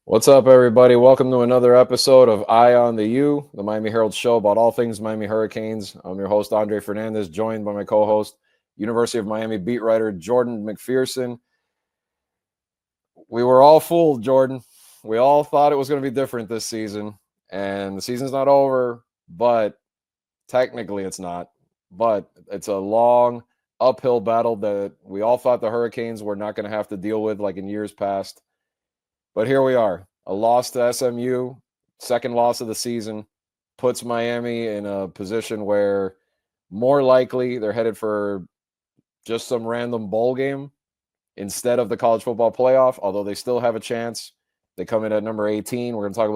What's up, everybody? Welcome to another episode of Eye on the U, the Miami Herald show about all things Miami Hurricanes. I'm your host, Andre Fernandez, joined by my co-host, University of Miami beat writer Jordan McPherson. We were all fooled, Jordan. We all thought it was going to be different this season, and the season's not over, but technically it's not. But it's a long uphill battle that we all thought the Hurricanes were not going to have to deal with like in years past. But here we are, a loss to SMU, second loss of the season, puts Miami in a position where more likely they're headed for just some random bowl game instead of the college football playoff, although they still have a chance. They come in at number 18. We're going to talk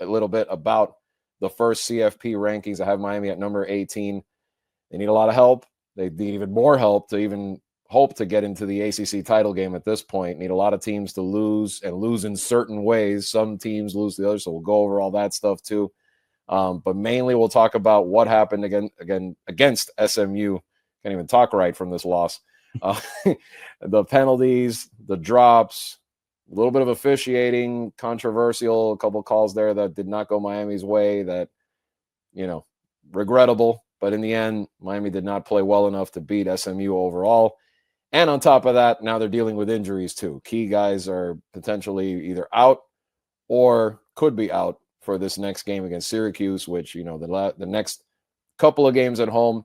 a little bit about the first CFP rankings. I have Miami at number 18. They need a lot of help. They need even more help to even hope to get into the ACC title game at this point. Need a lot of teams to lose and lose in certain ways. Some teams lose the others, so we'll go over all that stuff too. But mainly we'll talk about what happened again against SMU. Can't even talk right from this loss. The penalties, the drops, a little bit of officiating, controversial, a couple calls there that did not go Miami's way that, regrettable. But in the end, Miami did not play well enough to beat SMU overall. And on top of that, now they're dealing with injuries too. Key guys are potentially either out or could be out for this next game against Syracuse, which, the next couple of games at home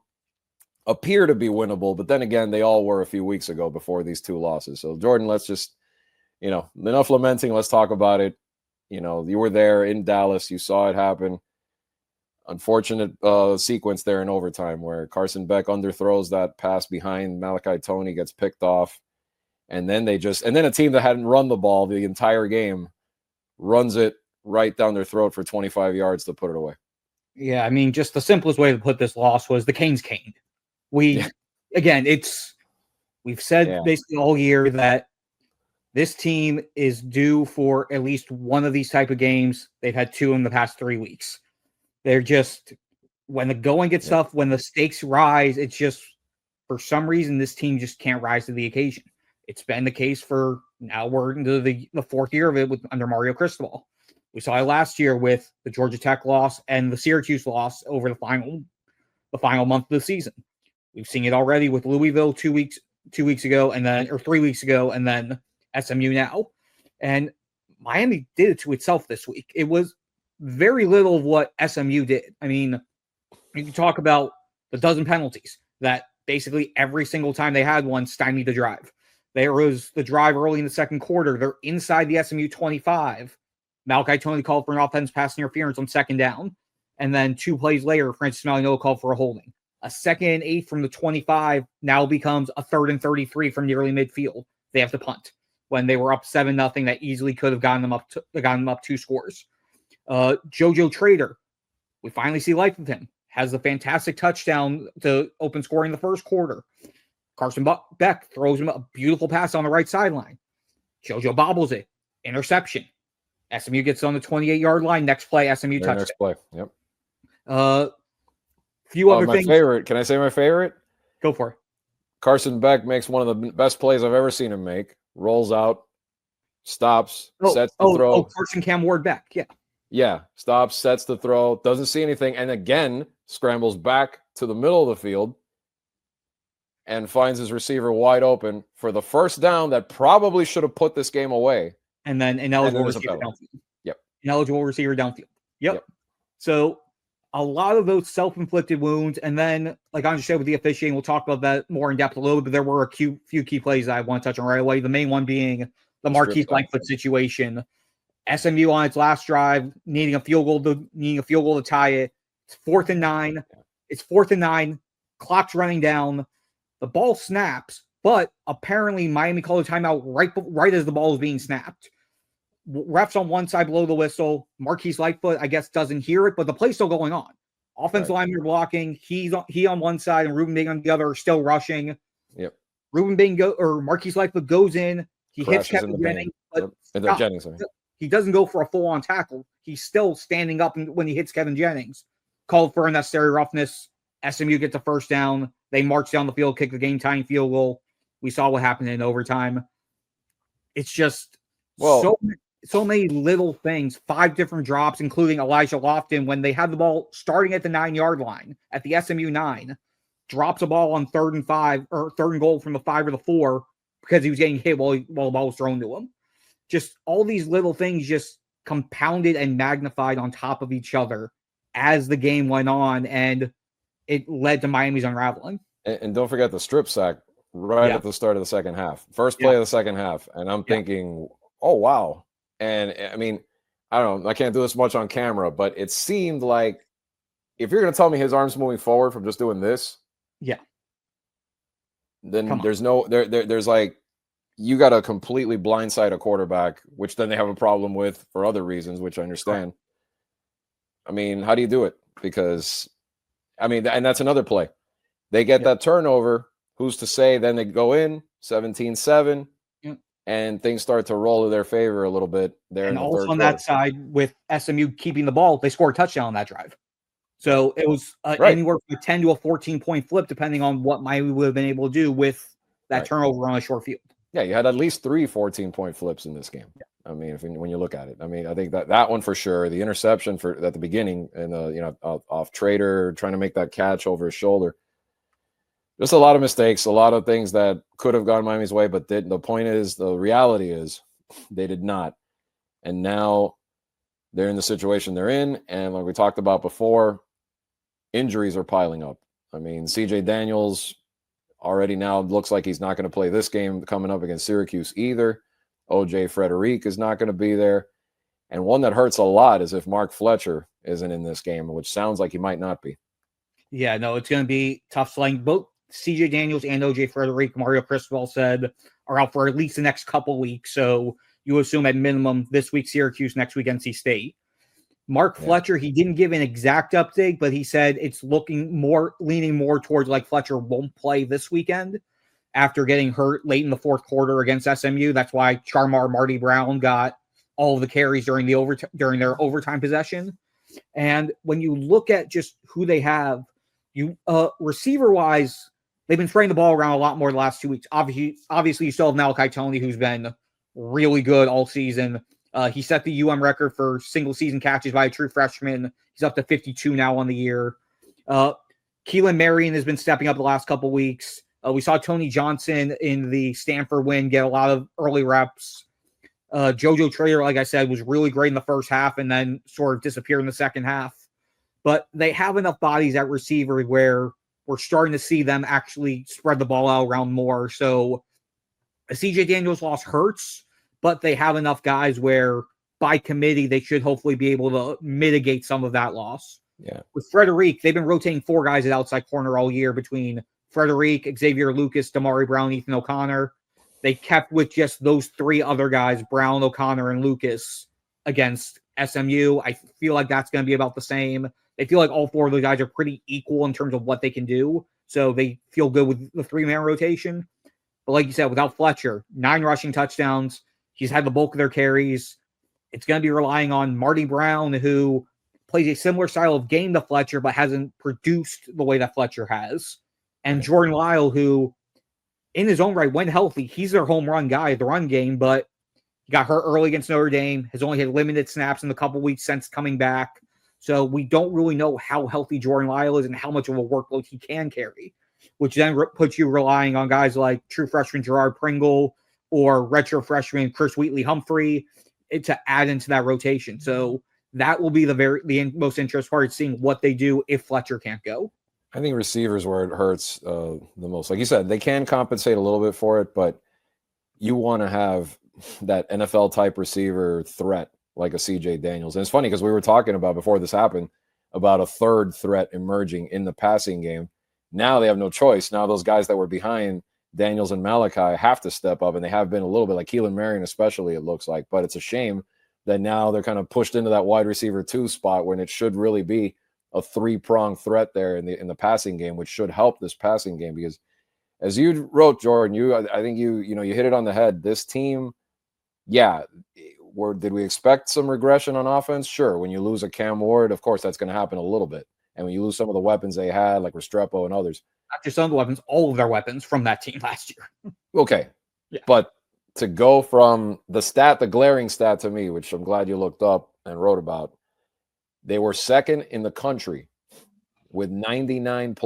appear to be winnable. But then again, they all were a few weeks ago before these two losses. So, Jordan, let's just, enough lamenting. Let's talk about it. You were there in Dallas. You saw it happen. Unfortunate sequence there in overtime where Carson Beck underthrows that pass behind Malachi Toney, gets picked off, and then a team that hadn't run the ball the entire game runs it right down their throat for 25 yards to put it away. Yeah, I mean, just the simplest way to put this loss was the Canes caned. We've said basically all year that this team is due for at least one of these type of games. They've had two in the past 3 weeks. They're just, when the going gets tough, when the stakes rise, it's just, for some reason, this team just can't rise to the occasion. It's been the case for, now we're into the fourth year of it under Mario Cristobal. We saw it last year with the Georgia Tech loss and the Syracuse loss over the final month of the season. We've seen it already with Louisville 2 weeks ago, or 3 weeks ago, and then SMU now. And Miami did it to itself this week. It was very little of what SMU did. I mean, you can talk about the dozen penalties that basically every single time they had one stymied the drive. There was the drive early in the second quarter. They're inside the SMU 25. Malachi Toney called for an offense pass interference on second down. And then 2 plays later, Francis Malignolo called for a holding. A 2nd and 8 from the 25 now becomes a 3rd and 33 from nearly midfield. They have to punt when they were up 7-0. That easily could have gotten them up 2 scores. Jojo Trader, we finally see life of him, has a fantastic touchdown to open scoring the first quarter. Carson Beck throws him a beautiful pass on the right sideline. Jojo bobbles it. Interception. SMU gets on the 28-yard line. Next play, SMU touchdown. Next play, yep. Few other things. My favorite. Can I say my favorite? Go for it. Carson Beck makes one of the best plays I've ever seen him make. Rolls out, stops, sets the throw. Carson Cam Ward Beck, yeah. Yeah, stops, sets the throw, doesn't see anything, and again scrambles back to the middle of the field and finds his receiver wide open for the first down that probably should have put this game away. And then ineligible receiver downfield. Yep. Ineligible receiver downfield. Yep. So a lot of those self-inflicted wounds, and then, like I just said with the officiating, we'll talk about that more in depth a little bit, but there were a few key plays that I want to touch on right away. The main one being the Marquise Lightfoot situation. SMU on its last drive, needing a field goal to tie it. It's 4th and 9. It's 4th and 9. Clock's running down. The ball snaps, but apparently Miami called a timeout right as the ball is being snapped. Refs on one side blow the whistle. Marquise Lightfoot, I guess, doesn't hear it, but the play's still going on. Offensive linemen are blocking. He on one side and Ruben Bing on the other are still rushing. Yep. Marquise Lightfoot goes in. He hits Kevin Jennings, but Jennings. He doesn't go for a full-on tackle. He's still standing up when he hits Kevin Jennings. Called for unnecessary roughness. SMU gets a first down. They march down the field, kick the game-tying field goal. We saw what happened in overtime. It's just so many little things, 5 different drops, including Elijah Lofton, when they had the ball starting at the 9-yard line at the SMU 9, drops a ball on 3rd and 5 or 3rd and goal from the 5 or the 4 because he was getting hit while the ball was thrown to him. Just all these little things just compounded and magnified on top of each other as the game went on, and it led to Miami's unraveling. And don't forget the strip sack right at the start of the second half. First play of the second half. And I'm thinking, oh, wow. And I mean, I don't know, I can't do this much on camera, but it seemed like if you're going to tell me his arm's moving forward from just doing this, then there's there's like, you got to completely blindside a quarterback, which then they have a problem with for other reasons, which I understand. I mean, how do you do it? Because, I mean, and that's another play. They get that turnover. Who's to say then they go in 17-7 and things start to roll to their favor a little bit there. And in the also third on quarter. that side, with SMU keeping the ball, they scored a touchdown on that drive. So it was anywhere from a 10 to a 14-point flip, depending on what Miami would have been able to do with that turnover on a short field. Yeah, you had at least 3 14-point flips in this game. I mean, when you look at it, I mean, I think that one for sure, the interception at the beginning and off Trader trying to make that catch over his shoulder. Just a lot of mistakes, a lot of things that could have gone Miami's way, but didn't. The point is, the reality is, they did not. And now they're in the situation they're in. And like we talked about before, injuries are piling up. I mean, CJ Daniels already now looks like he's not going to play this game coming up against Syracuse either. OJ Frederic is not going to be there. And one that hurts a lot is if Mark Fletcher isn't in this game, which sounds like he might not be. Yeah, no, it's going to be tough sledding. Both CJ Daniels and OJ Frederic, Mario Cristobal said, are out for at least the next couple weeks. So you assume at minimum this week Syracuse, next week NC State. Mark Fletcher, he didn't give an exact update, but he said it's leaning more towards like Fletcher won't play this weekend after getting hurt late in the 4th quarter against SMU. That's why Charmar Marty Brown got all of the carries during their overtime possession. And when you look at just who they have, receiver wise, they've been spraying the ball around a lot more the last 2 weeks. Obviously, you still have Malachi Toney, who's been really good all season. He set the record for single season catches by a true freshman. He's up to 52 now on the year. Keelan Marion has been stepping up the last couple weeks. We saw Tony Johnson in the Stanford win get a lot of early reps. JoJo Trader, like I said, was really great in the first half and then sort of disappeared in the second half. But they have enough bodies at receiver where we're starting to see them actually spread the ball out around more. So a CJ Daniels loss hurts, but they have enough guys where by committee, they should hopefully be able to mitigate some of that loss. Yeah. With Frederic, they've been rotating 4 guys at outside corner all year between Frederic, Xavier Lucas, Damari Brown, Ethan O'Connor. They kept with just those 3 other guys, Brown, O'Connor, and Lucas, against SMU. I feel like that's going to be about the same. They feel like all 4 of those guys are pretty equal in terms of what they can do. So they feel good with the 3-man rotation. But like you said, without Fletcher, 9 rushing touchdowns. He's had the bulk of their carries. It's going to be relying on Marty Brown, who plays a similar style of game to Fletcher, but hasn't produced the way that Fletcher has. And Jordan Lyle, who in his own right, when healthy, he's their home run guy at the run game, but he got hurt early against Notre Dame, has only had limited snaps in the couple weeks since coming back. So we don't really know how healthy Jordan Lyle is and how much of a workload he can carry, which then puts you relying on guys like true freshman Gerard Pringle or retro freshman Chris Wheatley-Humphrey to add into that rotation. So that will be the most interesting part, seeing what they do if Fletcher can't go. I think receivers where it hurts the most. Like you said, they can compensate a little bit for it, but you want to have that NFL type receiver threat like a CJ Daniels. And it's funny because we were talking about before this happened about a 3rd threat emerging in the passing game. Now they have no choice. Now those guys that were behind Daniels and Malachi have to step up, and they have been a little bit, like Keelan Marion especially, it looks like. But it's a shame that now they're kind of pushed into that wide receiver 2 spot when it should really be a 3-pronged threat there in the passing game, which should help this passing game. Because as you wrote, Jordan, I think you hit it on the head. This team, did we expect some regression on offense? Sure. When you lose a Cam Ward, of course that's going to happen a little bit. And when you lose some of the weapons they had, like Restrepo and others. Not just some of the weapons, all of their weapons from that team last year. Okay. Yeah. But to go from the glaring stat to me, which I'm glad you looked up and wrote about, they were second in the country with 99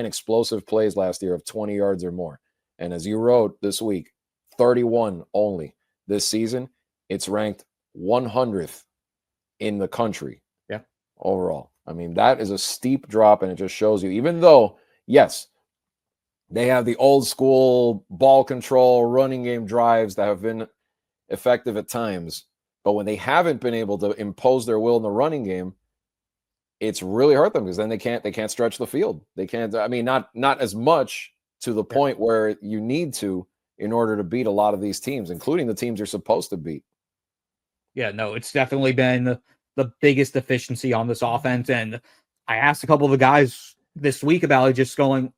explosive plays last year of 20 yards or more. And as you wrote this week, 31 only this season. It's ranked 100th in the country. Yeah. Overall. I mean, that is a steep drop, and it just shows you, even though, yes, they have the old school ball control, running game drives that have been effective at times, but when they haven't been able to impose their will in the running game, it's really hurt them because then they can't stretch the field. They can't. I mean, not as much to the point where you need to in order to beat a lot of these teams, including the teams you're supposed to beat. Yeah, no, it's definitely been the biggest deficiency on this offense. And I asked a couple of the guys this week about it, just going,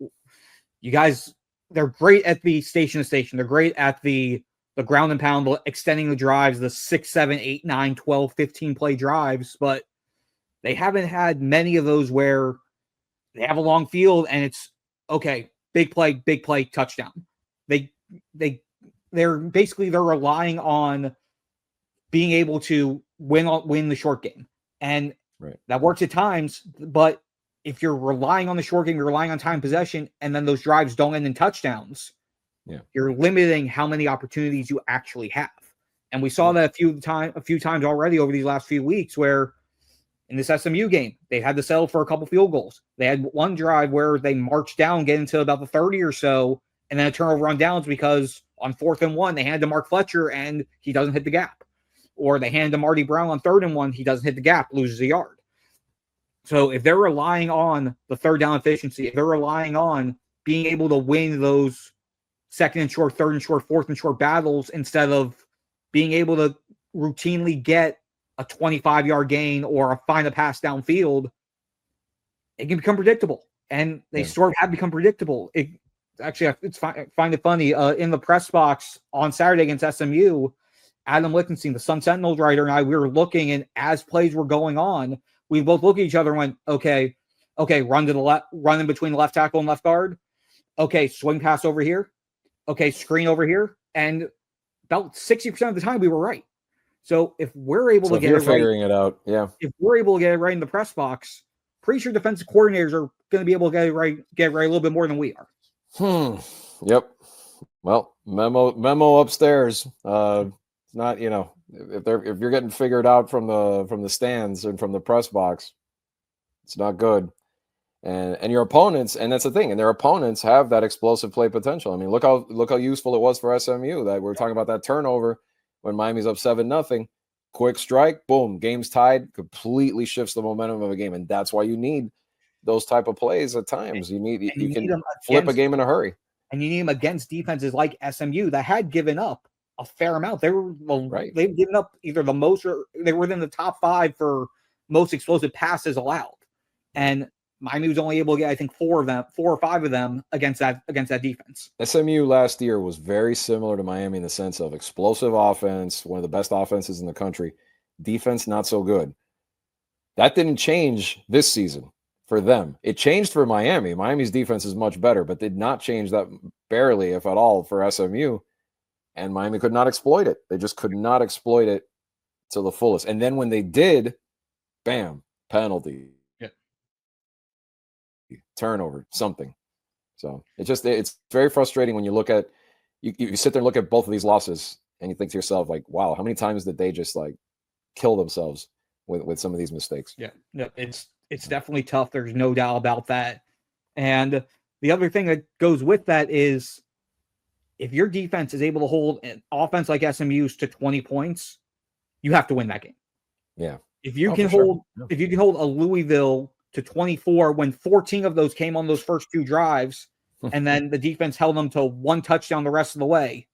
you guys, they're great at the station to station. They're great at the ground and pound, extending the drives, the 6, 7, 8, 9, 12, 15 play drives, but they haven't had many of those where they have a long field and it's okay, big play, touchdown. They're relying on being able to win the short game. And that works at times, but if you're relying on the short game, you're relying on time possession, and then those drives don't end in touchdowns, you're limiting how many opportunities you actually have. And we saw that a few times already over these last few weeks where in this SMU game, they had to settle for a couple field goals. They had one drive where they marched down, getting to about the 30 or so, and then a turnover on downs because on 4th and 1, they handed to Mark Fletcher and he doesn't hit the gap. Or they hand to Marty Brown on 3rd and 1, he doesn't hit the gap, loses a yard. So if they're relying on the third down efficiency, if they're relying on being able to win those 2nd and short, 3rd and short, 4th and short battles instead of being able to routinely get a 25-yard gain or find a pass downfield, it can become predictable. And they sort of have become predictable. Find it funny. In the press box on Saturday against SMU, Adam Lichtenstein, the Sun Sentinels writer, and I, we were looking, and as plays were going on, we both looked at each other and went, okay, run to the left, run in between the left tackle and left guard. Okay, swing pass over here. Okay, screen over here. And about 60% of the time we were right. So if we're able to get it right, figuring it out, if we're able to get it right in the press box, pretty sure defensive coordinators are going to be able to get it right a little bit more than we are. Yep. Well, memo upstairs. It's not, if you're getting figured out from the stands and from the press box, it's not good. And your opponents, and that's the thing, and their opponents have that explosive play potential. I mean, look how useful it was for SMU. That we're talking about that turnover when Miami's up 7-0, quick strike, boom, game's tied, completely shifts the momentum of a game, and that's why you need those type of plays at times. You can flip a game in a hurry, and you need them against defenses like SMU that had given up a fair amount. They've given up either the most, or they were within the top 5 for most explosive passes allowed, and Miami was only able to get, I think, 4 or 5 of them against that defense. SMU last year was very similar to Miami in the sense of explosive offense, one of the best offenses in the country. Defense, not so good. That didn't change this season for them. It changed for Miami. Miami's defense is much better, but did not change that barely, if at all, for SMU. And Miami could not exploit it. They just could not exploit it to the fullest. And then when they did, bam, penalty. Turnover, something. So it's very frustrating when you look at you sit there and look at both of these losses and you think to yourself, like, wow, how many times did they just like kill themselves with some of these mistakes? Yeah, it's definitely tough. There's no doubt about that. And the other thing that goes with that is if your defense is able to hold an offense like SMU's to 20 points, you have to win that game. Yeah. If you can hold a Louisville to 24 when 14 of those came on those first 2 drives, and then the defense held them to 1 touchdown the rest of the way,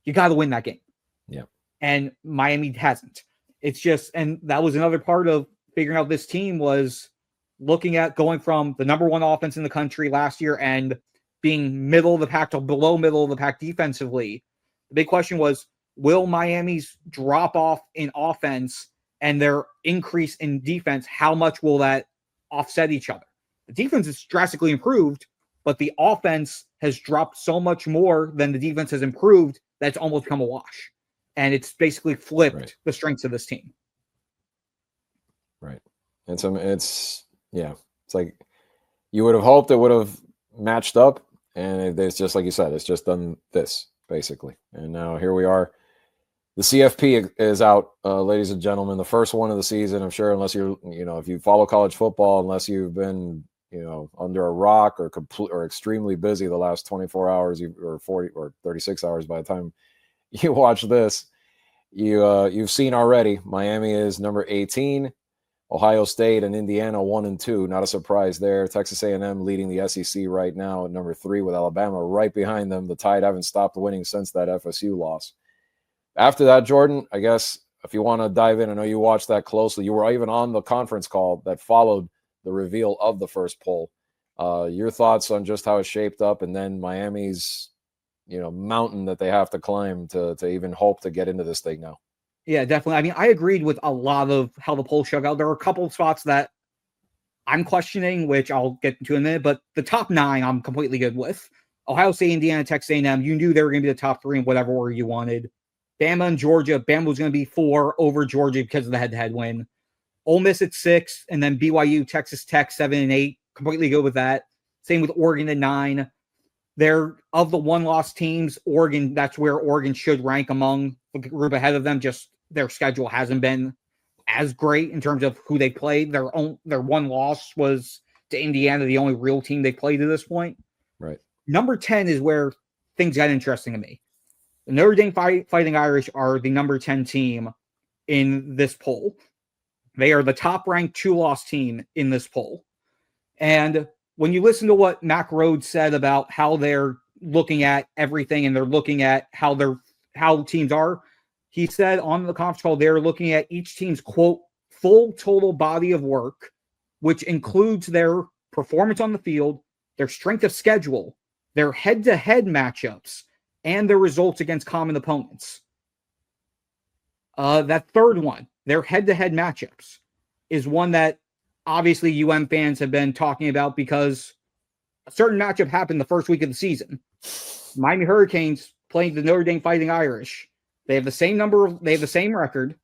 you got to win that game. Yeah. And Miami hasn't. It's just, and that was another part of figuring out this team was looking at going from the number 1 offense in the country last year and being middle of the pack to below middle of the pack defensively. The big question was, will Miami's drop off in offense and their increase in defense, how much will that offset each other? The defense is drastically improved, but the offense has dropped so much more than the defense has improved that's almost become a wash. And it's basically flipped the strengths of this team. Right. And it's like you would have hoped it would have matched up, and it's just like you said, it's just done this basically. And now here we are. The CFP is out, ladies and gentlemen, the first one of the season. I'm sure, unless if you follow college football, unless you've been, under a rock or extremely busy the last 24 hours or 40 or 36 hours by the time you watch this, you've seen already. Miami is number 18. Ohio State and Indiana 1 and 2. Not a surprise there. Texas A&M leading the SEC right now at number 3 with Alabama right behind them. The Tide haven't stopped winning since that FSU loss. After that, Jordan, I guess if you want to dive in, I know you watched that closely. You were even on the conference call that followed the reveal of the first poll. Your thoughts on just how it shaped up, and then Miami's, mountain that they have to climb to even hope to get into this thing now. Yeah, definitely. I mean, I agreed with a lot of how the poll shook out. There were a couple of spots that I'm questioning, which I'll get into in a minute, but the top 9 I'm completely good with. Ohio State, Indiana, Texas A&M, you knew they were going to be the top 3 in whatever order you wanted. Bama and Georgia. Bama was going to be 4 over Georgia because of the head-to-head win. Ole Miss at 6, and then BYU, Texas Tech 7 and 8. Completely good with that. Same with Oregon at 9. They're of the one-loss teams. Oregon, that's where Oregon should rank among the group ahead of them. Just their schedule hasn't been as great in terms of who they played. Their one loss was to Indiana, the only real team they played to this point. Right. Number 10 is where things got interesting to me. The Notre Dame Fighting Irish are the number 10 team in this poll. They are the top-ranked 2-loss team in this poll. And when you listen to what Mack Rhoades said about how they're looking at everything and they're looking at how teams are, he said on the conference call they're looking at each team's, quote, full total body of work, which includes their performance on the field, their strength of schedule, their head-to-head matchups, and their results against common opponents. That third one, their head-to-head matchups, is one that obviously fans have been talking about because a certain matchup happened the first week of the season. Miami Hurricanes playing the Notre Dame Fighting Irish. They have the same record.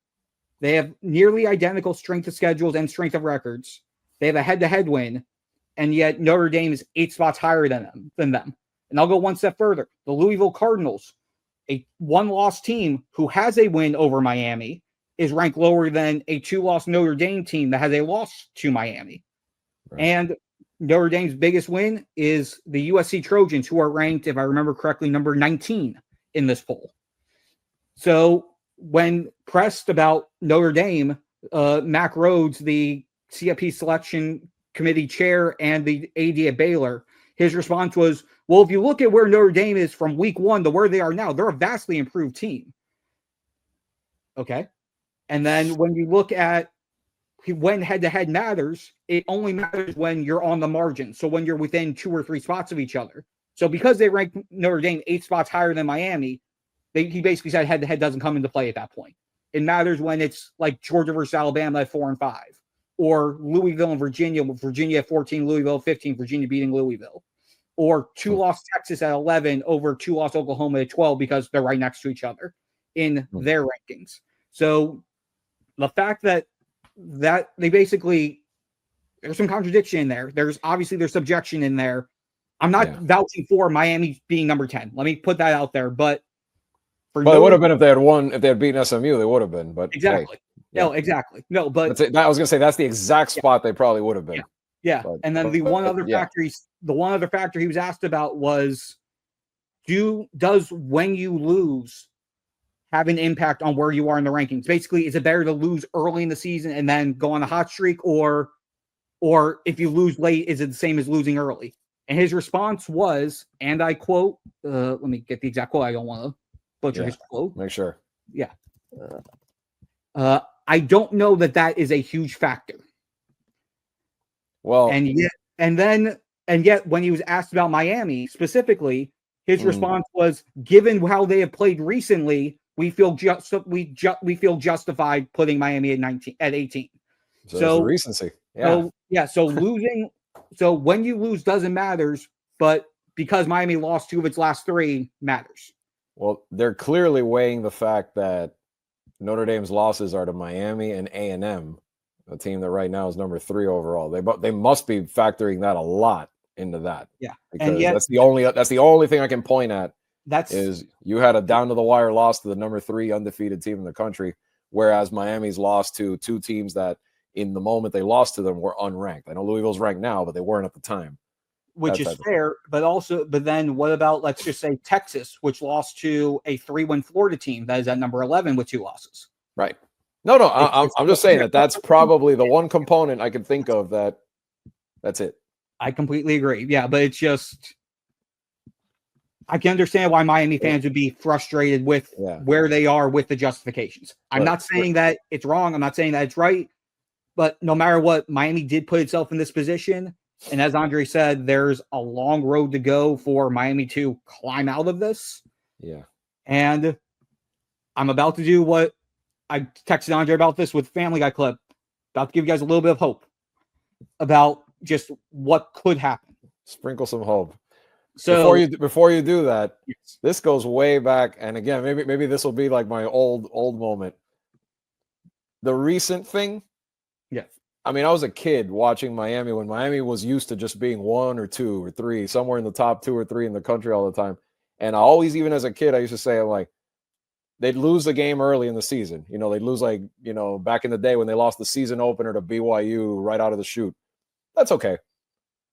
They have nearly identical strength of schedules and strength of records. They have a head-to-head win, and yet Notre Dame is 8 spots higher than them. And I'll go one step further. The Louisville Cardinals, a one-loss team who has a win over Miami, is ranked lower than a 2-loss Notre Dame team that has a loss to Miami. Right. And Notre Dame's biggest win is the USC Trojans, who are ranked, if I remember correctly, number 19 in this poll. So when pressed about Notre Dame, Mack Rhoades, the CFP selection committee chair and the AD at Baylor, his response was, well, if you look at where Notre Dame is from week 1 to where they are now, they're a vastly improved team. Okay. And then when you look at when head-to-head matters, it only matters when you're on the margin. So when you're within 2 or 3 spots of each other. So because they rank Notre Dame 8 spots higher than Miami, he basically said head-to-head doesn't come into play at that point. It matters when it's like Georgia versus Alabama at 4 and 5, or Louisville and Virginia, with Virginia at 14, Louisville at 15, Virginia beating Louisville, or 2-loss Texas at 11 over 2-loss Oklahoma at 12 because they're right next to each other in their rankings. So the fact that they basically, there's some contradiction in there. There's subjection in there. I'm not vouching for Miami being number 10. Let me put that out there. But it would have been if they had won, if they had beaten SMU, they would have been. But exactly. Hey, no, exactly. No, but I was going to say that's the exact spot they probably would have been. Yeah. And then the one other factor he was asked about was, does when you lose have an impact on where you are in the rankings? Basically, is it better to lose early in the season and then go on a hot streak, or if you lose late, is it the same as losing early? And his response was, and I quote, let me get the exact quote. I don't want to butcher his quote. Make sure. Yeah. I don't know that is a huge factor. Well, and yet when he was asked about Miami specifically, his response was, given how they have played recently, we feel justified putting Miami at 18. So recency. Yeah. So losing. So when you lose doesn't matter, but because Miami lost 2 of its last 3 matters. Well, they're clearly weighing the fact that Notre Dame's losses are to Miami and A&M, a team that right now is number 3 overall. They must be factoring that a lot into that. Yeah. Because And yet that's the only thing I can point at that's is you had a down to the wire loss to the number 3 undefeated team in the country, whereas Miami's lost to 2 teams that in the moment they lost to them were unranked. I know Louisville's ranked now, but they weren't at the time. which is fair, but then what about, let's just say, Texas, which lost to a 3-win Florida team that is at number 11 with 2 losses. Right. No, I'm just saying that's probably the one component I can think of that's it. I completely agree. Yeah, but it's just, I can understand why Miami fans would be frustrated with where they are with the justifications. I'm not saying that it's wrong. I'm not saying that it's right. But no matter what, Miami did put itself in this position. And as Andre said, there's a long road to go for Miami to climb out of this. Yeah. And I'm about to do what I texted Andre about this with Family Guy clip. About to give you guys a little bit of hope about just what could happen. Sprinkle some hope. So before you do that, this goes way back. And again, maybe this will be like my old moment. The recent thing. Yeah. I mean, I was a kid watching Miami when Miami was used to just being 1 or 2 or 3, somewhere in the top 2 or 3 in the country all the time. And I always, even as a kid, I used to say, I'm like, they'd lose the game early in the season. You know, they'd lose back in the day when they lost the season opener to BYU right out of the chute. That's okay.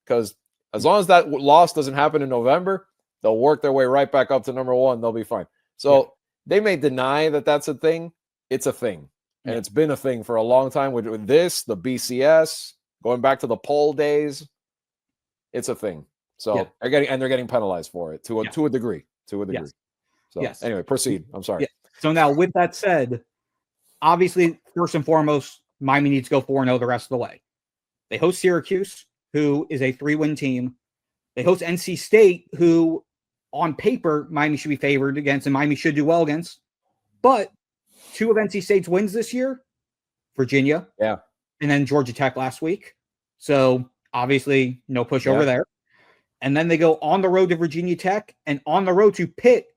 Because as long as that loss doesn't happen in November, they'll work their way right back up to number 1. They'll be fine. So they may deny that that's a thing. It's a thing. And it's been a thing for a long time with this, the BCS, going back to the poll days. It's a thing. So they're getting penalized for it to a degree. Yes. So anyway, proceed. I'm sorry. Yeah. So now with that said, obviously, first and foremost, Miami needs to go 4-0 the rest of the way. They host Syracuse, who is a 3-win team. They host NC State, who on paper, Miami should be favored against, and Miami should do well against. But 2 of NC State's wins this year, Virginia, and then Georgia Tech last week. So obviously, no push over there. And then they go on the road to Virginia Tech and on the road to Pitt,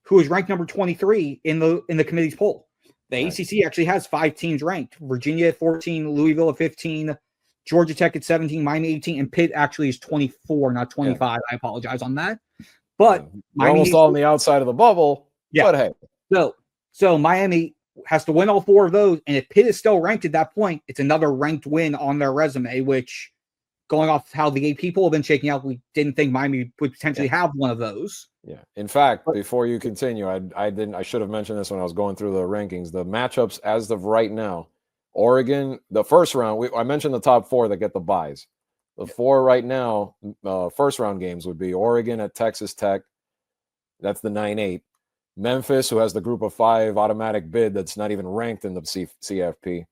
who is ranked number 23 in the committee's poll. The ACC actually has 5 teams ranked: Virginia at 14, Louisville at 15, Georgia Tech at 17, Miami 18, and Pitt actually is 24, not 25. Yeah. I apologize on that. But almost all on the outside of the bubble. Yeah. But hey, so Miami has to win all 4 of those, and if Pitt is still ranked at that point, it's another ranked win on their resume, which, going off how the AP poll have been shaking out, we didn't think Miami would potentially have one of those. Yeah. In fact, before you continue, I should have mentioned this when I was going through the rankings. The matchups as of right now, Oregon, the first round, I mentioned the top 4 that get the buys. The 4 right now, first round games would be Oregon at Texas Tech. That's the 9-8. Memphis, who has the group of 5 automatic bid that's not even ranked in the CFP,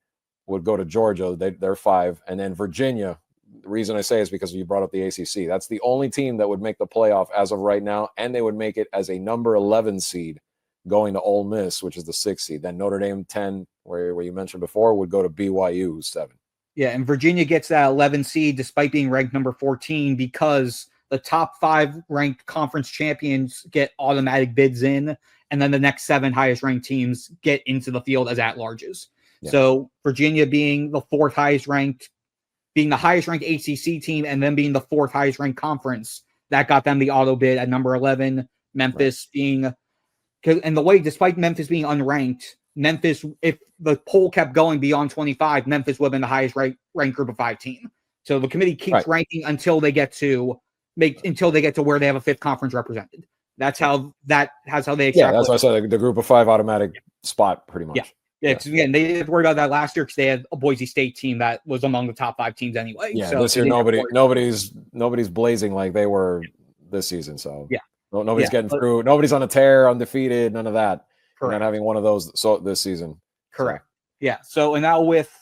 would go to Georgia. They're 5. And then Virginia, the reason I say is because you brought up the ACC. That's the only team that would make the playoff as of right now, and they would make it as a number 11 seed going to Ole Miss, which is the 6th seed. Then Notre Dame, 10, where you mentioned before, would go to BYU, who's 7. Yeah, and Virginia gets that 11 seed despite being ranked number 14 because the top 5 ranked conference champions get automatic bids in, and then the next 7 highest ranked teams get into the field as at-larges. Yeah. So Virginia being the 4th highest ranked, being the highest ranked ACC team, and then being the 4th highest ranked conference, that got them the auto bid at number 11. Memphis being, and the way, despite Memphis being unranked, Memphis, if the poll kept going beyond 25, Memphis would have been the highest ranked group of 5 team. So the committee keeps ranking until they get to where they have a 5th conference represented. That's how they extrapolate. Yeah, that's why I said the group of 5 automatic spot, pretty much. Yeah. Again, they didn't have to worry about that last year because they had a Boise State team that was among the top 5 teams anyway. Yeah, so this year nobody's blazing like they were this season. So nobody's getting through. Nobody's on a tear, undefeated, none of that. Correct. Not having one of those this season. Correct. So. Yeah. So and now with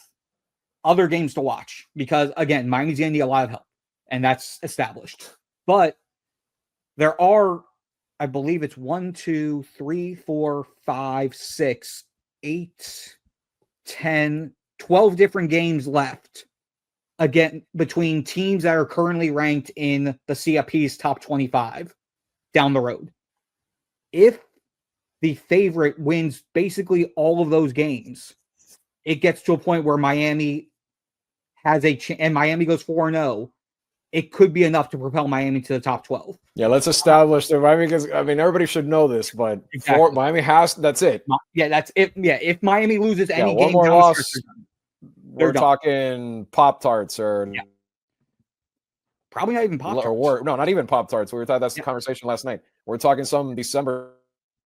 other games to watch, because again, Miami's going to need a lot of help, and that's established. But there are, I believe it's 1, 2, 3, 4, 5, 6, 8, 10, 12 different games left, again, between teams that are currently ranked in the CFP's top 25 down the road. If the favorite wins basically all of those games, it gets to a point where Miami has and Miami goes 4-0, it could be enough to propel Miami to the top 12. Yeah, let's establish that Miami, because I mean everybody should know this, but Exactly. Miami has, that's it. Yeah, that's it. Yeah, if Miami loses any one game more down loss, they're we're talking Pop-Tarts or probably not even Pop-Tarts. Or no, not even Pop-Tarts. We were talking, that's the conversation last night. We're talking some December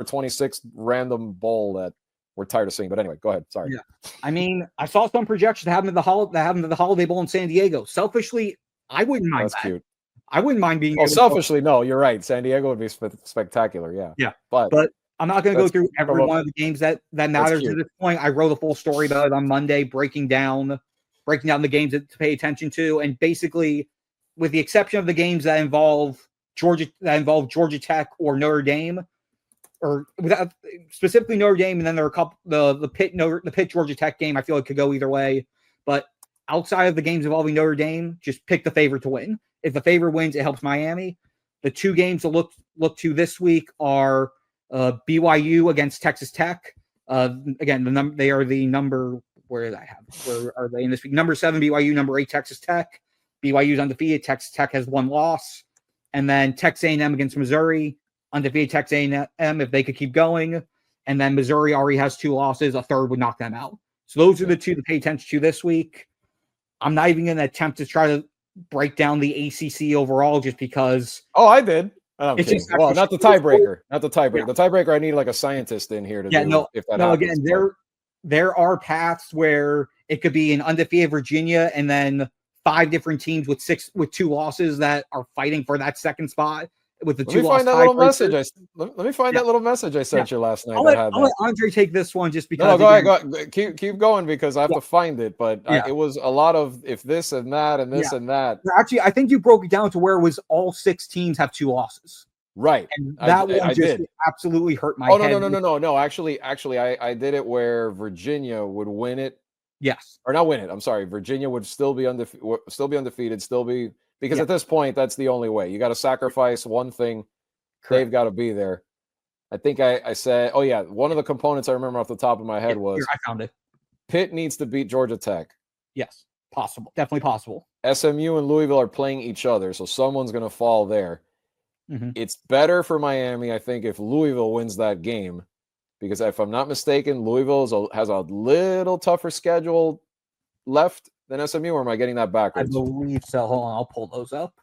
26th random bowl that we're tired of seeing. But anyway, go ahead. Sorry. Yeah. I mean, I saw some projections that have them at the Holiday Bowl in San Diego. Selfishly, I wouldn't mind That's cute. I wouldn't mind being. Oh, selfishly, no, you're right. San Diego would be spectacular. Yeah. Yeah. But I'm not going to go through every one of the games that matters at this point. I wrote a full story about it on Monday, breaking down the games to pay attention to, and basically, with the exception of the games that involve Georgia Tech or Notre Dame, or without specifically Notre Dame, and then there are a couple the Pitt Georgia Tech game. I feel it could go either way, but outside of the games involving Notre Dame, just pick the favorite to win. If the favorite wins, it helps Miami. The two games to look to this week are BYU against Texas Tech. Again, they are the number. Where are they in this week? Number 7 BYU, number 8 Texas Tech. BYU's undefeated. Texas Tech has 1 loss, and then Texas A&M against Missouri. Undefeated Texas A&M if they could keep going, and then Missouri already has 2 losses. A third would knock them out. So those are the two to pay attention to this week. I'm not even going to attempt to try to break down the ACC overall, just because. Oh, I did. Well, not the tiebreaker. Not the tiebreaker. Yeah. The tiebreaker, I need like a scientist in here to do. If that happens. Again, there are paths where it could be an undefeated Virginia, and then 5 different teams with 2 losses that are fighting for that second spot. With the let me find that little message. Let me find that little message I sent you last night. I'll let Andre take this one just because. No, go ahead. Keep going because I have to find it. But it was a lot of if this and that and this and that. Actually, I think you broke it down to where it was all 6 teams have 2 losses. Right. And that one just absolutely hurt my head. No. Actually, I did it where Virginia would win it. Yes. Or not win it. I'm sorry. Virginia would still be undefeated, because at this point, that's the only way. You got to sacrifice one thing. Correct. They've got to be there. I think I said, one of the components I remember off the top of my head was I found it. Pitt needs to beat Georgia Tech. Yes, possible. Definitely possible. SMU and Louisville are playing each other, so someone's going to fall there. Mm-hmm. It's better for Miami, I think, if Louisville wins that game, because if I'm not mistaken, Louisville has a little tougher schedule left than SMU, or am I getting that backwards? I believe so. Hold on, I'll pull those up.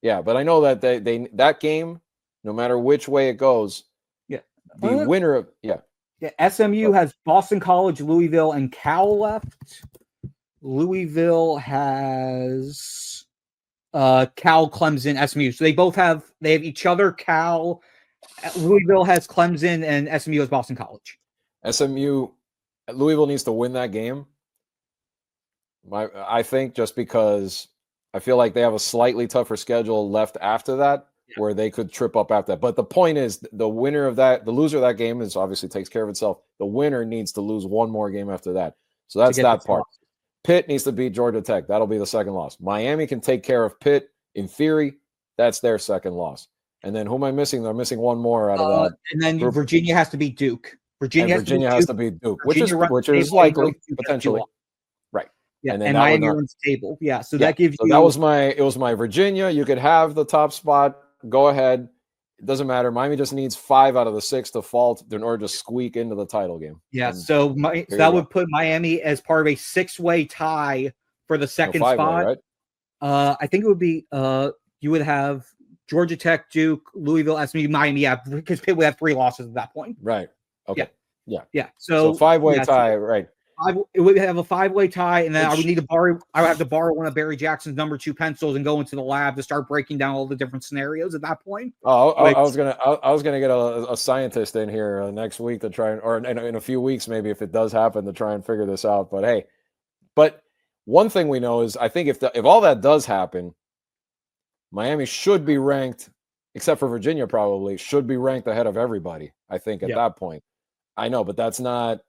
Yeah, but I know that they that game, no matter which way it goes, the winner of SMU has Boston College, Louisville, and Cal left. Louisville has Cal, Clemson, SMU. So they have each other. Cal, Louisville has Clemson, and SMU has Boston College. Louisville needs to win that game. I think just because I feel like they have a slightly tougher schedule left after that, where they could trip up after that. But the point is, the loser of that game is obviously takes care of itself. The winner needs to lose one more game after that. So that's that part. Pitt needs to beat Georgia Tech. That'll be the second loss. Miami can take care of Pitt. In theory, that's their second loss. And then who am I missing? They're missing one more out of that. And then group. Virginia has to beat Duke. Virginia has to beat Duke, which is likely, potentially. Right. Yeah, and Miami runs table. Yeah, so that gives you. It was my Virginia. You could have the top spot. Go ahead. It doesn't matter. Miami just needs 5 out of the 6 to fall in order to squeak into the title game. Yeah, so that would put Miami as part of a 6-way tie for the second spot. Right? I think it would be you would have Georgia Tech, Duke, Louisville, SMU, Miami. Yeah, because Pitt would have 3 losses at that point. Right. Okay. Yeah. So 5-way tie. Right. It would have a 5-way tie, and then I would have to borrow one of Barry Jackson's number 2 pencils and go into the lab to start breaking down all the different scenarios at that point. Oh, I was gonna get a scientist in here next week to try or in a few weeks maybe if it does happen to try and figure this out. But hey, one thing we know is I think if all that does happen, Miami should be ranked, except for Virginia probably should be ranked ahead of everybody. I think at that point. I know, but that's not.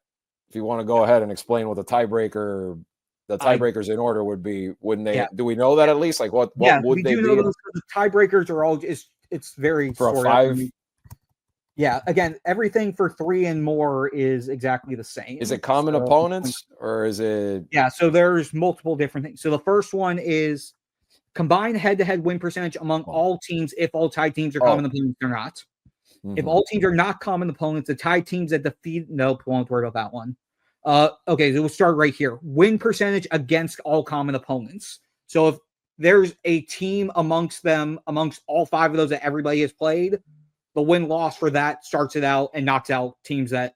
If you want to go ahead and explain what the tiebreakers in order would be, wouldn't they? Yeah. Do we know that at least? Like what would they be? Know those, the tiebreakers are all it's very for a 5. Yeah, again, everything for 3 and more is exactly the same. Is it common opponents or is it? Yeah, so there's multiple different things. So the first one is combined head-to-head win percentage among all teams if all tied teams are common opponents or not. If all teams are not common opponents, the tied teams that defeat... Nope, won't worry about that one. Okay, so we'll start right here. Win percentage against all common opponents. So if there's a team amongst all 5 of those that everybody has played, the win-loss for that starts it out and knocks out teams that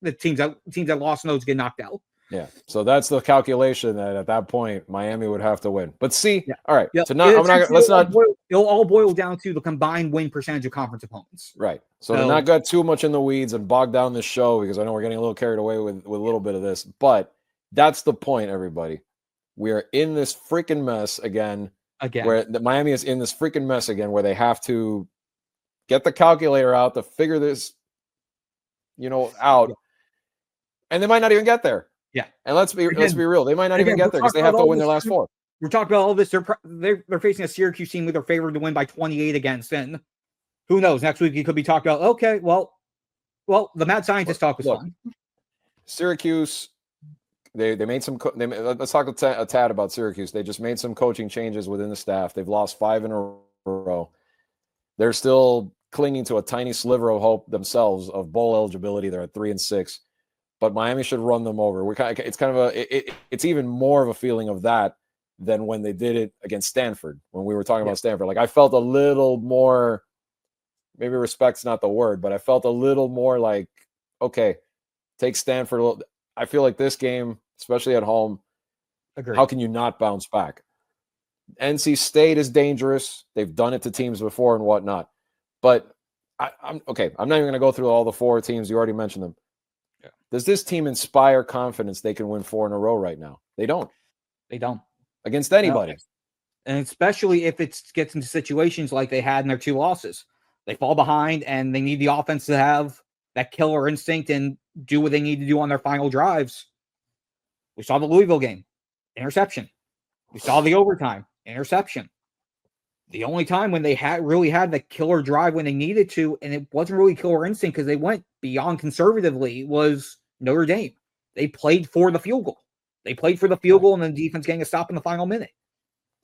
lost and those get knocked out. Yeah, so that's the calculation that at that point Miami would have to win. But see, all right, yeah. so it'll all boil down to the combined win percentage of conference opponents. Right. So to not get too much in the weeds and bog down the show, because I know we're getting a little carried away with a little bit of this, but that's the point, everybody. We are in this freaking mess again. Where Miami is in this freaking mess again, where they have to get the calculator out to figure this, out, and they might not even get there. Yeah, and let's be real. They might not even get there because they have to win their last 4. We're talking about all this. They're facing a Syracuse team with their favored to win by 28 against, and who knows? Next week you could be talking about. Okay, well, the mad scientist talk was fun. Syracuse, they made some. Let's talk a tad about Syracuse. They just made some coaching changes within the staff. They've lost 5 in a row. They're still clinging to a tiny sliver of hope themselves of bowl eligibility. They're at 3-6. But Miami should run them over. It's even more of a feeling of that than when they did it against Stanford. When we were talking about Stanford, like I felt a little more. Maybe respect's not the word, but I felt a little more like, okay, take Stanford. I feel like this game, especially at home, how can you not bounce back? NC State is dangerous. They've done it to teams before and whatnot. But I'm okay. I'm not even going to go through all the 4 teams. You already mentioned them. Yeah. Does this team inspire confidence they can win 4 in a row right now? They don't. They don't. Against anybody. No. And especially if it gets into situations like they had in their 2 losses. They fall behind and they need the offense to have that killer instinct and do what they need to do on their final drives. We saw the Louisville game. Interception. We saw the overtime. Interception. The only time when they really had the killer drive when they needed to, and it wasn't really killer instinct because they went beyond conservatively, was Notre Dame. They played for the field goal. And the defense getting a stop in the final minute.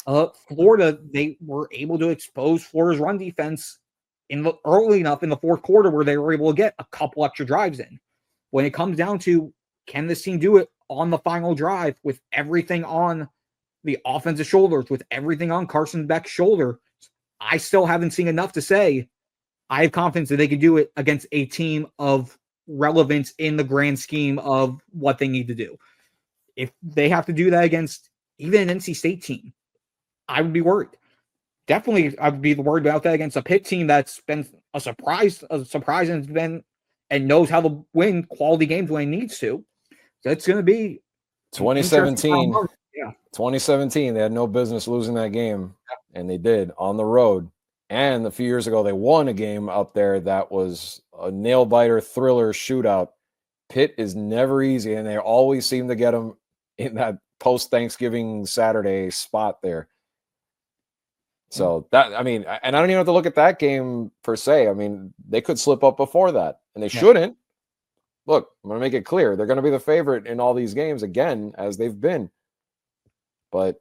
Florida, they were able to expose Florida's run defense early enough in the 4th quarter where they were able to get a couple extra drives in. When it comes down to, can this team do it on the final drive with everything on the offensive shoulders, with everything on Carson Beck's shoulder, I still haven't seen enough to say I have confidence that they could do it against a team of relevance in the grand scheme of what they need to do. If they have to do that against even an NC State team, I would be worried. Definitely, I would be worried about that against a Pitt team that's been a surprise and knows how to win quality games when it needs to. That's going to be 2017. Yeah. 2017, they had no business losing that game, and they did on the road. And a few years ago, they won a game up there that was a nail-biter thriller shootout. Pitt is never easy, and they always seem to get them in that post-Thanksgiving Saturday spot there. So and I don't even have to look at that game per se. I mean, they could slip up before that, and they shouldn't. Look, I'm going to make it clear. They're going to be the favorite in all these games again, as they've been. But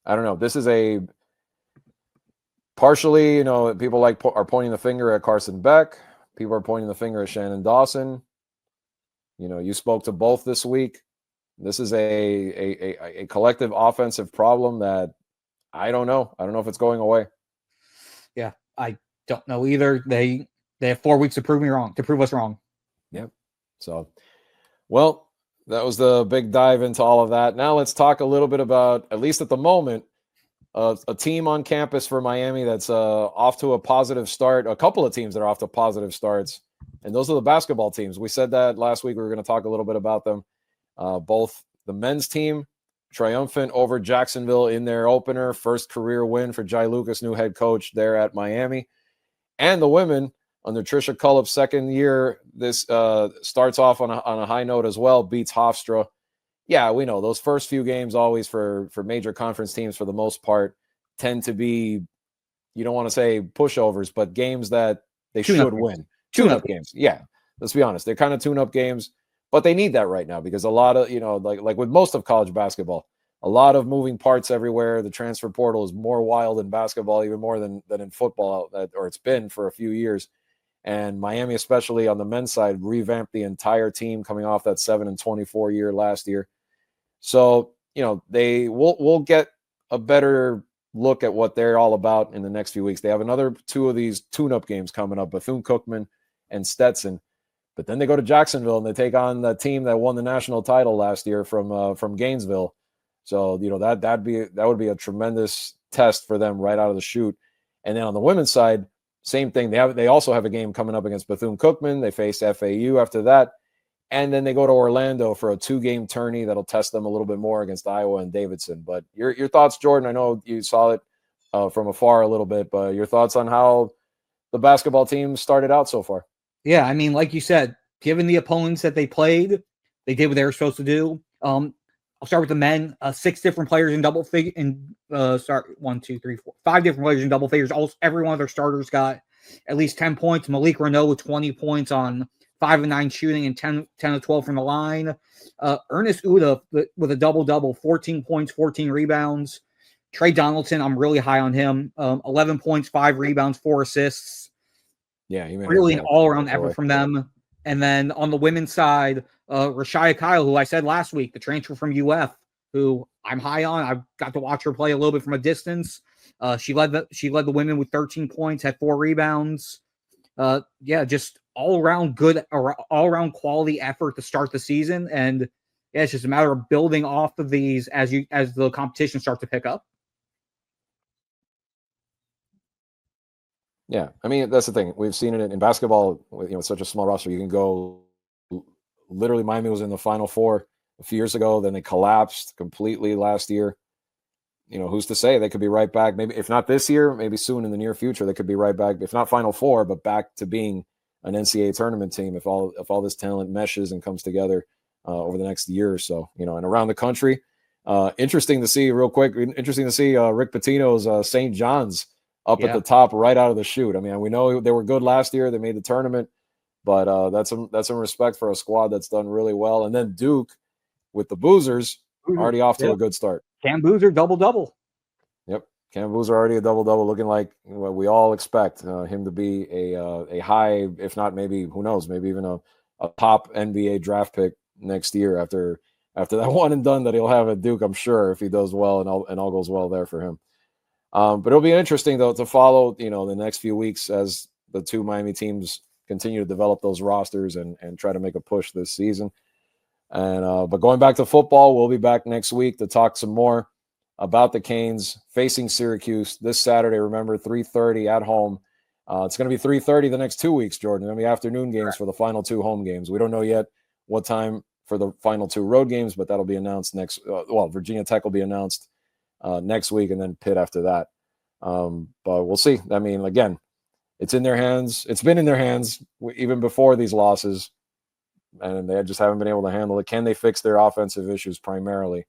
I don't know. This is a partially, people are pointing the finger at Carson Beck. People are pointing the finger at Shannon Dawson. You spoke to both this week. This is a collective offensive problem that I don't know. I don't know if it's going away. Yeah, I don't know either. They have 4 weeks to prove us wrong. Yep. So, well, that was the big dive into all of that. Now let's talk a little bit about, at least at the moment, a team on campus for Miami that's off to a positive start. A couple of teams that are off to positive starts, and those are the basketball teams. We said that last week. We were going to talk a little bit about them. Both the men's team, triumphant over Jacksonville in their opener, first career win for Jai Lucas, new head coach there at Miami, and the women under Tricia Cullop's second year. This starts off on a high note as well, beats Hofstra. Yeah, we know those first few games always for major conference teams for the most part tend to be, you don't want to say pushovers, but games that they should win. Tune-up games. Yeah, let's be honest. They're kind of tune-up games, but they need that right now because a lot of, like with most of college basketball, a lot of moving parts everywhere. The transfer portal is more wild in basketball, even more than in football, or it's been for a few years. And Miami, especially on the men's side, revamped the entire team coming off that 7-24 year last year. So, we'll get a better look at what they're all about in the next few weeks. They have another 2 of these tune-up games coming up, Bethune-Cookman and Stetson. But then they go to Jacksonville and they take on the team that won the national title last year from Gainesville. So, that would be a tremendous test for them right out of the chute. And then on the women's side, same thing. They also have a game coming up against Bethune-Cookman. They face FAU after that. And then they go to Orlando for a 2-game tourney that'll test them a little bit more against Iowa and Davidson. But your thoughts, Jordan? I know you saw it from afar a little bit, but your thoughts on how the basketball team started out so far? Yeah, I mean, like you said, given the opponents that they played, they did what they were supposed to do. I'll start with the men. 6 different players in double figure. 1, 2, 3, 4, 5 different players in double figures. Every one of their starters got at least 10 points. Malik Renault with 20 points on 5 of 9 shooting and 10 of 12 from the line. Ernest Uda with a double-double, 14 points, 14 rebounds. Trey Donaldson, I'm really high on him. 11 points, 5 rebounds, 4 assists. Yeah, really an all-around effort from them. And then on the women's side, Rashaya Kyle, who I said last week, the transfer from UF, who I'm high on. I got to watch her play a little bit from a distance. She led the women with 13 points, had 4 rebounds. Just all around good, all around quality effort to start the season. And yeah, it's just a matter of building off of these as the competition starts to pick up. Yeah, I mean, that's the thing. We've seen it in basketball. With such a small roster, you can go. Literally, Miami was in the Final Four a few years ago. Then they collapsed completely last year. Who's to say they could be right back? Maybe if not this year, maybe soon in the near future, they could be right back. If not Final Four, but back to being an NCAA tournament team. If all this talent meshes and comes together over the next year or so, and around the country. Interesting to see, real quick. Interesting to see Rick Pitino's St. John's up at the top right out of the chute. I mean, we know they were good last year. They made the tournament, but that's some respect for a squad that's done really well. And then Duke with the Boozers already off to a good start. Cam Boozer, double-double. Yep. Cam Boozer already a double-double, looking like what we all expect him to be a high, if not maybe, who knows, maybe even a top NBA draft pick next year after that one and done that he'll have at Duke, I'm sure, if he does well and all goes well there for him. But it'll be interesting, though, to follow, the next few weeks as the 2 Miami teams continue to develop those rosters and try to make a push this season. And but going back to football, we'll be back next week to talk some more about the Canes facing Syracuse this Saturday. Remember, 3:30 at home. It's going to be 3:30 the next 2 weeks, Jordan. It's going to be afternoon games for the final 2 home games. We don't know yet what time for the final 2 road games, but that'll be announced next. Virginia Tech will be announced next week, and then Pitt after that. But we'll see. I mean, again, it's in their hands. It's been in their hands even before these losses, and they just haven't been able to handle it. Can they fix their offensive issues primarily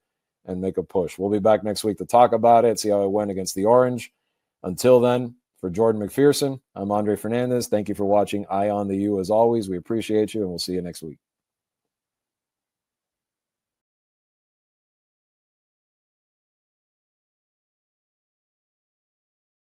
and make a push? We'll be back next week to talk about it, see how it went against the Orange. Until then, for Jordan McPherson, I'm Andre Fernandez. Thank you for watching Eye on the U as always. We appreciate you, and we'll see you next week.